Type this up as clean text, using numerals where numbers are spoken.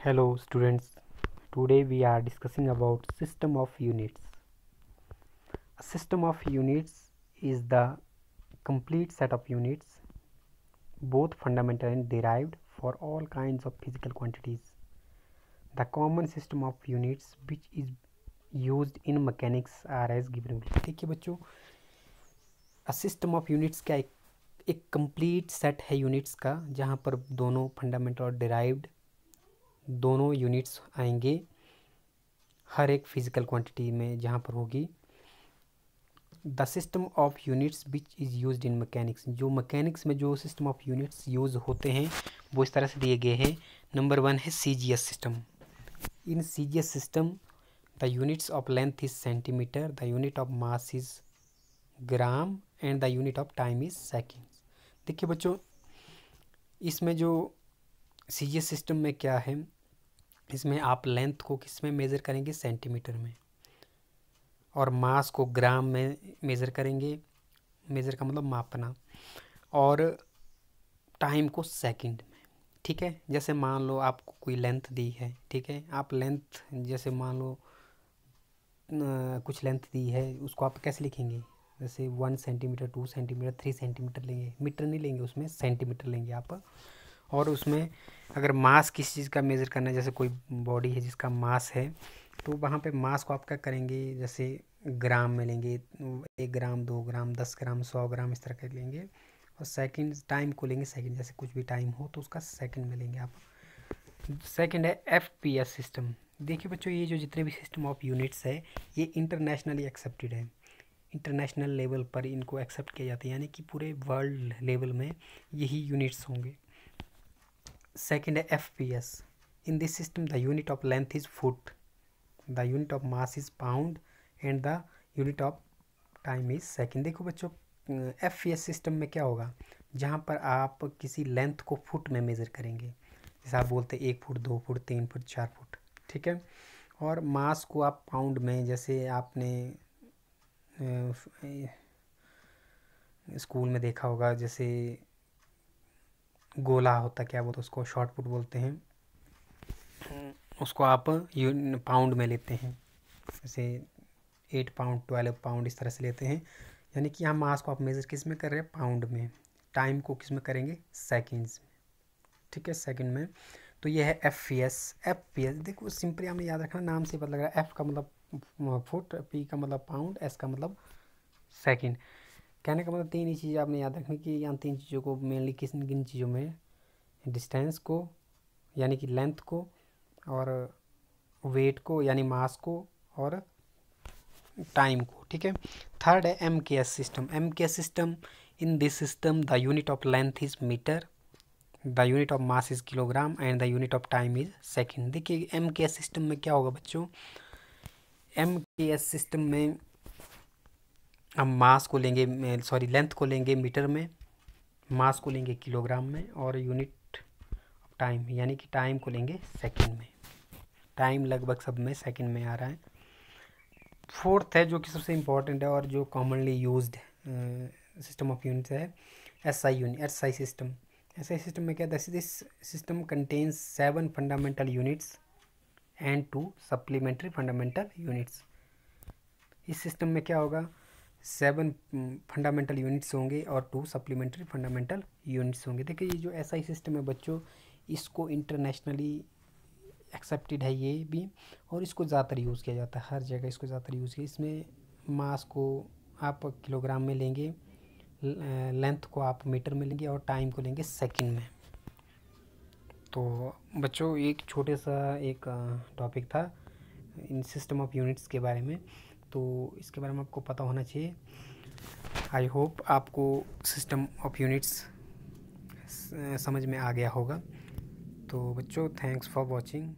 Hello students, today we are discussing about system of units. A system of units is the complete set of units, both fundamental and derived, for all kinds of physical quantities. The common system of units which is used in mechanics are as given below. देखिए बच्चों, a system of units क्या एक complete set है units का, जहाँ पर दोनों fundamental और डिराइव्ड दोनों यूनिट्स आएंगे हर एक फिजिकल क्वांटिटी में जहाँ पर होगी. The system of units which is used in mechanics, जो मैकेनिक्स में जो सिस्टम ऑफ यूनिट्स यूज़ होते हैं वो इस तरह से दिए गए हैं. नंबर 1 है CGS system. In CGS system the units of length is centimetre, the unit of mass is gram and the unit of time is seconds. देखिए बच्चों, इसमें जो CGS सिस्टम में क्या है, इसमें आप लेंथ को किस में मेज़र करेंगे, सेंटीमीटर में, और मास को ग्राम में मेज़र करेंगे. मेज़र का मतलब मापना. और टाइम को सेकंड में. ठीक है, जैसे मान लो आपको कोई लेंथ दी है. ठीक है, आप लेंथ जैसे मान लो कुछ लेंथ दी है, उसको आप कैसे लिखेंगे, जैसे 1 सेंटीमीटर, 2 सेंटीमीटर, 3 सेंटीमीटर लेंगे. मीटर नहीं लेंगे, उसमें सेंटीमीटर लेंगे आप. और उसमें अगर मास किसी चीज़ का मेज़र करना है, जैसे कोई बॉडी है जिसका मास है, तो वहाँ पे मास को आप क्या करेंगे, जैसे ग्राम में लेंगे. 1 ग्राम, 2 ग्राम, 10 ग्राम, 100 ग्राम, इस तरह के लेंगे. और सेकंड, टाइम को लेंगे सेकंड, जैसे कुछ भी टाइम हो तो उसका सेकंड में लेंगे आप. सेकंड है FPS सिस्टम. देखिए बच्चों, ये जो जितने भी सिस्टम ऑफ यूनिट्स है ये इंटरनेशनली एक्सेप्टेड है. इंटरनेशनल लेवल पर इनको एक्सेप्ट किया जाता है, यानी कि पूरे वर्ल्ड लेवल में यही यूनिट्स होंगे. सेकंड है FPS. In this system the unit of length is foot, the unit of mass is pound and the unit of time is second. देखो बच्चों, FPS सिस्टम में क्या होगा, जहाँ पर आप किसी लेंथ को फुट में मेज़र करेंगे, जैसे आप बोलते हैं 1 फुट, 2 फुट, 3 फुट, 4 फुट. ठीक है. और मास को आप पाउंड में, जैसे आपने स्कूल में देखा होगा, जैसे गोला होता, क्या बोलते उसको, शॉर्ट फुट बोलते हैं, उसको आप पाउंड में लेते हैं. जैसे 8 पाउंड, 12 पाउंड, इस तरह से लेते हैं. यानी कि यहाँ मास को आप मेज़र किस में कर रहे हैं, पाउंड में. टाइम को किस में करेंगे, सेकंड्स में. ठीक है, सेकंड में. तो ये है FPS. देखो सिंपली हमें याद रखना, नाम से पता लग रहा है. F का मतलब फुट, P का मतलब पाउंड, S का मतलब सेकंड. कहने का मतलब 3 ही चीज़ें आपने याद रखनी कि यहाँ 3 चीज़ों को मेनली किन किन चीज़ों में, डिस्टेंस को यानी कि लेंथ को, और वेट को यानी मास को, और टाइम को. ठीक है. थर्ड है MKS system. MKS system, in this system the unit of length is metre, the unit of mass is kilogram and the unit of time is second. देखिए MKS सिस्टम में क्या होगा बच्चों, MKS सिस्टम में हम मास को लेंगे, लेंथ को लेंगे मीटर में, मास को लेंगे किलोग्राम में, और यूनिट ऑफ टाइम यानी कि टाइम को लेंगे सेकंड में. टाइम लगभग सब में सेकंड में आ रहा है. फोर्थ है जो कि सबसे इम्पोर्टेंट है और जो commonly used system of units है, SI सिस्टम. SI सिस्टम में क्या, this system contains 7 fundamental units and 2 supplementary fundamental units. इस सिस्टम में क्या होगा, 7 फंडामेंटल यूनिट्स होंगे और 2 सप्लीमेंट्री फंडामेंटल यूनिट्स होंगे. देखिए ये जो SI सिस्टम है बच्चों, इसको इंटरनेशनली एक्सेप्टेड है ये भी, और इसको ज़्यादातर यूज़ किया जाता है हर जगह. इसको ज़्यादातर यूज़ किया. इसमें मास को आप किलोग्राम में लेंगे, लेंथ को आप मीटर में लेंगे, और टाइम को लेंगे सेकंड में. तो बच्चों एक छोटे सा एक टॉपिक था इन सिस्टम ऑफ यूनिट्स के बारे में, तो इसके बारे में आपको पता होना चाहिए. आई होप आपको सिस्टम ऑफ यूनिट्स समझ में आ गया होगा. तो बच्चों थैंक्स फॉर वॉचिंग.